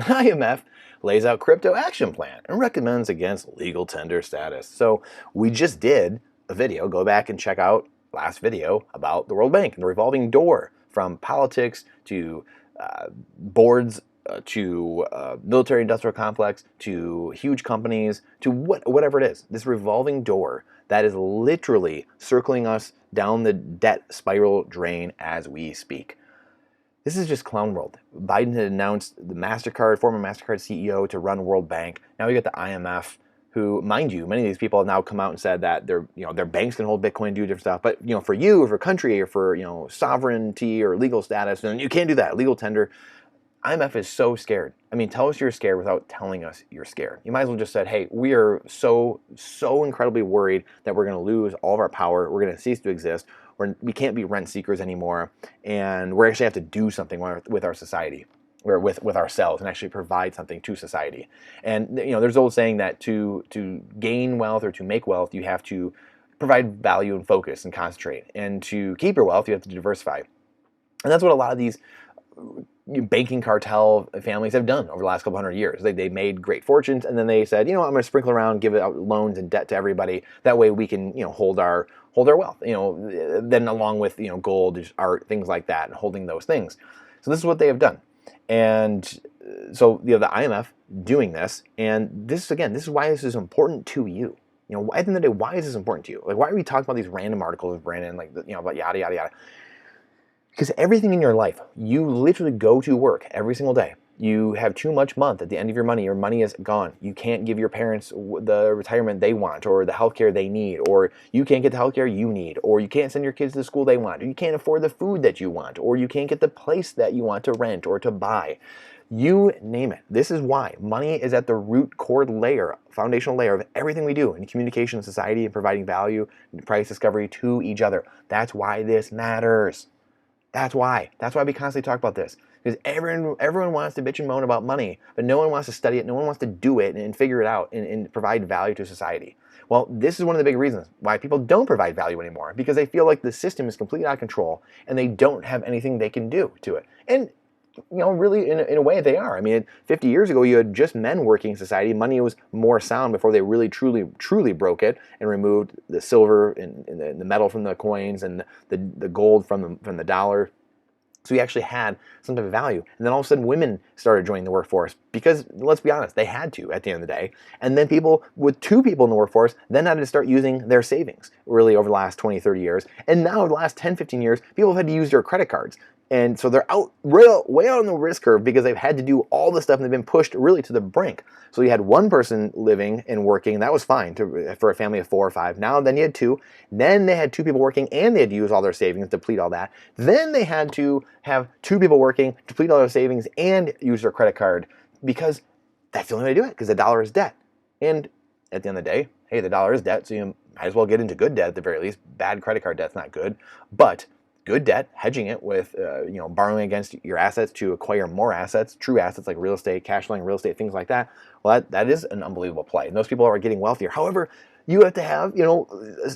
IMF lays out crypto action plan and recommends against legal tender status. So we just did a video. Go back and check out last video about the World Bank and the revolving door, from politics to boards to military industrial complex to huge companies to whatever it is. This revolving door that is literally circling us down the debt spiral drain as we speak. This is just clown world. Biden had announced the former MasterCard CEO, to run World Bank. Now we got the IMF, who, mind you, many of these people have now come out and said that their banks can hold Bitcoin, do different stuff. But for you, or for country, or for sovereignty or legal status, then you can't do that. Legal tender. IMF is so scared. I mean, tell us you're scared without telling us you're scared. You might as well just said, hey, we are so incredibly worried that we're going to lose all of our power. We're going to cease to exist. We can't be rent seekers anymore. And we're actually have to do something with our society, or with ourselves, and actually provide something to society. And there's old saying that to gain wealth or to make wealth, you have to provide value and focus and concentrate. And to keep your wealth, you have to diversify. And that's what a lot of these banking cartel families have done over the last couple hundred years. They made great fortunes, and then they said, I'm going to sprinkle around, give out loans and debt to everybody. That way we can, hold our wealth. Then along with gold, art, things like that, and holding those things. So this is what they have done, and so the IMF doing this, and this is why this is important to you. At the end of the day, why is this important to you? Like, why are we talking about these random articles, Brandon? Like, about yada yada yada. Because everything in your life, you literally go to work every single day. You have too much month at the end of your money is gone. You can't give your parents the retirement they want, or the healthcare they need, or you can't get the healthcare you need, or you can't send your kids to the school they want, or you can't afford the food that you want, or you can't get the place that you want to rent or to buy. You name it. This is why money is at the root core layer, foundational layer of everything we do in communication, society, and providing value and price discovery to each other. That's why this matters. That's why we constantly talk about this. Because everyone wants to bitch and moan about money, but no one wants to study it, no one wants to do it and figure it out and provide value to society. Well, this is one of the big reasons why people don't provide value anymore, because they feel like the system is completely out of control and they don't have anything they can do to it. And really, in a way, they are. I mean, 50 years ago, you had just men working in society. Money was more sound before they really, truly broke it and removed the silver and the metal from the coins and the gold from the dollar. So you actually had some type of value. And then all of a sudden, women started joining the workforce because, let's be honest, they had to at the end of the day. And then people with two people in the workforce then had to start using their savings, really, over the last 20, 30 years. And now, over the last 10, 15 years, people have had to use their credit cards. And so they're way out on the risk curve because they've had to do all this stuff and they've been pushed really to the brink. So you had one person living and working, and that was fine for a family of 4 or 5. Now then you had 2. Then they had 2 people working and they had to use all their savings, deplete all that. Then they had to have 2 people working, deplete all their savings, and use their credit card, because that's the only way to do it, because the dollar is debt. And at the end of the day, hey, the dollar is debt, so you might as well get into good debt at the very least. Bad credit card debt's not good, but good debt, hedging it with, borrowing against your assets to acquire more assets, true assets like real estate, cash flowing real estate, things like that. Well, that is an unbelievable play. And those people are getting wealthier. However, you have to have,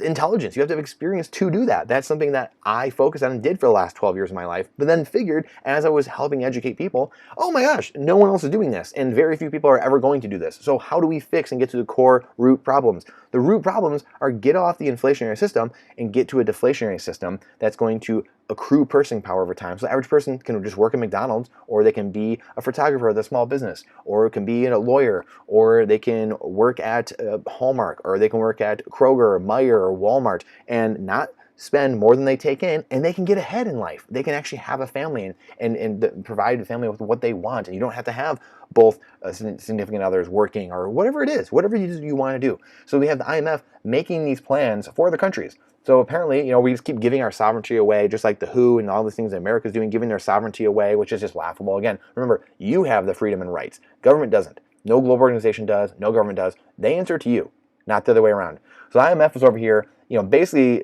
intelligence. You have to have experience to do that. That's something that I focused on and did for the last 12 years of my life, but then figured as I was helping educate people, oh my gosh, no one else is doing this, and very few people are ever going to do this. So how do we fix and get to the core root problems? The root problems are get off the inflationary system and get to a deflationary system that's going to accrue purchasing power over time. So the average person can just work at McDonald's, or they can be a photographer with a small business, or it can be a lawyer, or they can work at Hallmark, or they can work at Kroger or Meijer or Walmart and not spend more than they take in, and they can get ahead in life. They can actually have a family and provide the family with what they want, and you don't have to have both significant others working or whatever it is, whatever you want to do. So we have the IMF making these plans for the countries. So apparently, we just keep giving our sovereignty away, just like the WHO and all these things that America's doing, giving their sovereignty away, which is just laughable. Again, remember, you have the freedom and rights. Government doesn't. No global organization does. No government does. They answer to you, not the other way around. So the IMF is over here, basically,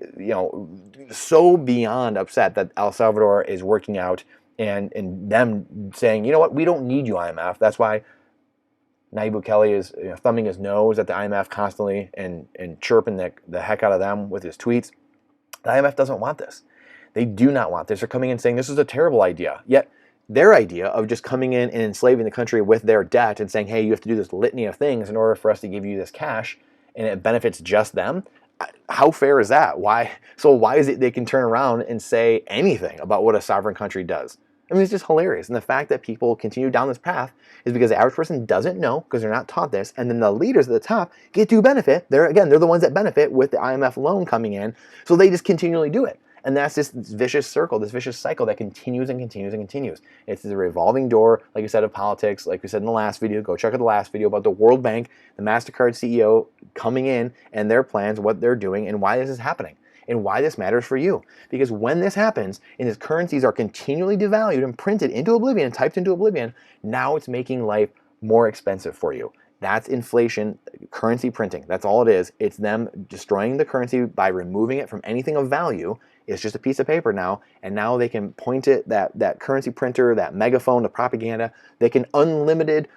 so beyond upset that El Salvador is working out and them saying, you know what, we don't need you, IMF. That's why Nayib Bukele is thumbing his nose at the IMF constantly and chirping the heck out of them with his tweets. The IMF doesn't want this. They do not want this. They're coming in saying this is a terrible idea. Yet their idea of just coming in and enslaving the country with their debt and saying, hey, you have to do this litany of things in order for us to give you this cash, and it benefits just them. How fair is that? Why? So why is it they can turn around and say anything about what a sovereign country does? I mean, it's just hilarious. And the fact that people continue down this path is because the average person doesn't know, because they're not taught this, and then the leaders at the top get to benefit. They're the ones that benefit with the IMF loan coming in, so they just continually do it. And that's just this vicious circle, this vicious cycle that continues and continues and continues. It's the revolving door, like you said, of politics. Like we said in the last video, go check out the last video about the World Bank, the MasterCard CEO coming in and their plans, what they're doing, and why this is happening, and why this matters for you. Because when this happens, and his currencies are continually devalued and printed into oblivion, typed into oblivion, now it's making life more expensive for you. That's inflation, currency printing. That's all it is. It's them destroying the currency by removing it from anything of value. It's just a piece of paper now, and now they can point it, that currency printer, that megaphone, the propaganda, they can unlimited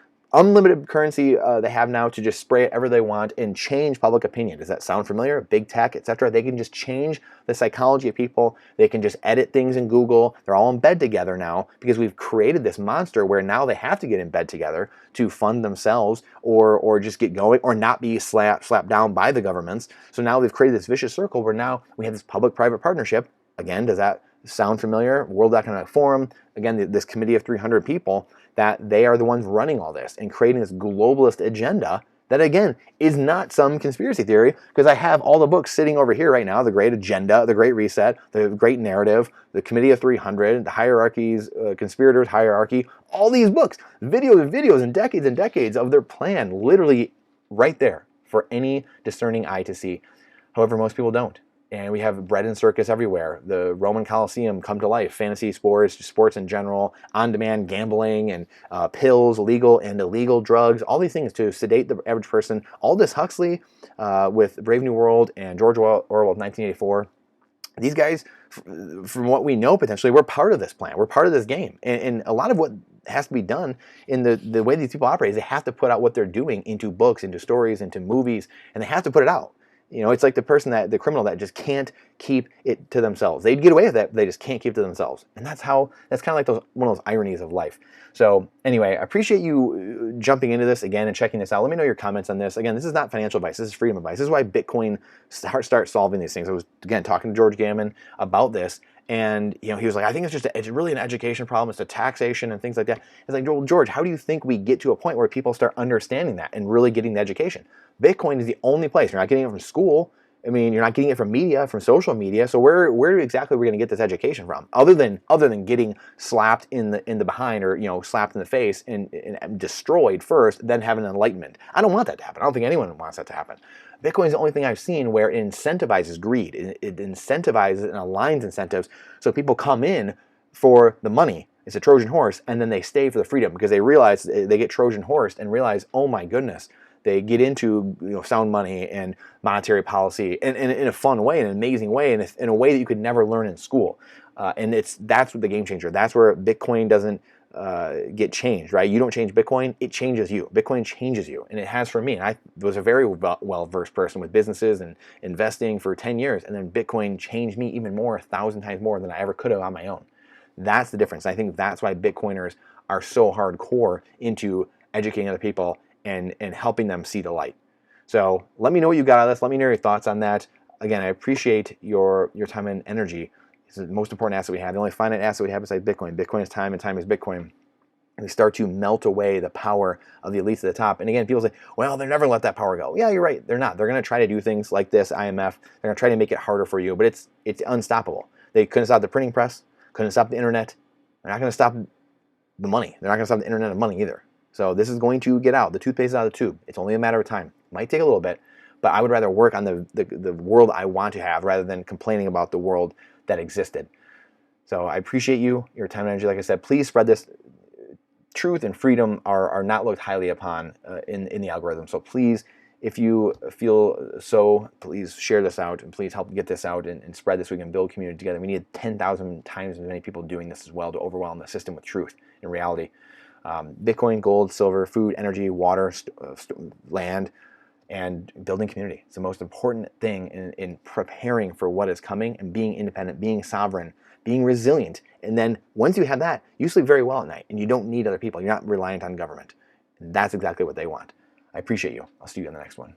currency they have now to just spray it ever they want and change public opinion. Does that sound familiar? Big tech, etc. They can just change the psychology of people. They can just edit things in Google. They're all in bed together now because we've created this monster where now they have to get in bed together to fund themselves or just get going or not be slapped down by the governments. So now we've created this vicious circle where now we have this public-private partnership. Again, does that sound familiar? World Economic Forum, again, this committee of 300 people, that they are the ones running all this and creating this globalist agenda that, again, is not some conspiracy theory, because I have all the books sitting over here right now: The Great Agenda, The Great Reset, The Great Narrative, The Committee of 300, The Hierarchies, Conspirators Hierarchy, all these books, videos and decades of their plan, literally right there for any discerning eye to see. However, most people don't. And we have bread and circus everywhere. The Roman Colosseum come to life. Fantasy sports, sports in general, on-demand gambling, and pills, legal and illegal drugs, all these things to sedate the average person. Aldous Huxley with Brave New World and George Orwell of 1984. These guys, from what we know potentially, we're part of this plan. We're part of this game. And a lot of what has to be done in the way these people operate is they have to put out what they're doing into books, into stories, into movies, and they have to put it out. You know, it's like the criminal that just can't keep it to themselves. They'd get away with it, but they just can't keep it to themselves. And that's kind of like one of those ironies of life. So anyway, I appreciate you jumping into this again and checking this out. Let me know your comments on this. Again, this is not financial advice. This is freedom advice. This is why Bitcoin start solving these things. I was, again, talking to George Gammon about this. And he was like, I think it's really an education problem. It's a taxation and things like that. It's like, well, George, how do you think we get to a point where people start understanding that and really getting the education? Bitcoin is the only place. You're not getting it from school. I mean, you're not getting it from media, from social media. So where exactly are we going to get this education from? Other than getting slapped in the behind, or slapped in the face and destroyed first, then having enlightenment. I don't want that to happen. I don't think anyone wants that to happen. Bitcoin is the only thing I've seen where it incentivizes greed. It incentivizes and aligns incentives so people come in for the money. It's a Trojan horse, and then they stay for the freedom because they realize they get Trojan horsed and realize, oh my goodness, they get into sound money and monetary policy and in a fun way, in an amazing way, and in a way that you could never learn in school. And that's what the game changer. That's where Bitcoin doesn't get changed, right? You don't change Bitcoin, it changes you. Bitcoin changes you, and it has for me. And I was a very well-versed person with businesses and investing for 10 years, and then Bitcoin changed me even more, 1,000 times more than I ever could have on my own. That's the difference. I think that's why Bitcoiners are so hardcore into educating other people and helping them see the light. So let me know what you got out of this. Let me know your thoughts on that. Again, I appreciate your time and energy. It's the most important asset we have. The only finite asset we have besides Bitcoin. Bitcoin is time, and time is Bitcoin. And we start to melt away the power of the elites at the top. And again, people say, well, they're never let that power go. Yeah, you're right. They're not. They're going to try to do things like this, IMF. They're going to try to make it harder for you, but it's unstoppable. They couldn't stop the printing press, couldn't stop the internet. They're not going to stop the money. They're not going to stop the internet of money either. So this is going to get out. The toothpaste is out of the tube. It's only a matter of time. It might take a little bit, but I would rather work on the world I want to have rather than complaining about the world that existed. So I appreciate your time and energy. Like I said, please spread this. Truth and freedom are not looked highly upon in the algorithm. So please, if you feel so, please share this out and please help get this out and spread this so we can build community together. We need 10,000 times as many people doing this as well to overwhelm the system with truth and reality. Bitcoin, gold, silver, food, energy, water, land, and building community. It's the most important thing in preparing for what is coming and being independent, being sovereign, being resilient. And then once you have that, you sleep very well at night and you don't need other people. You're not reliant on government. And that's exactly what they want. I appreciate you. I'll see you in the next one.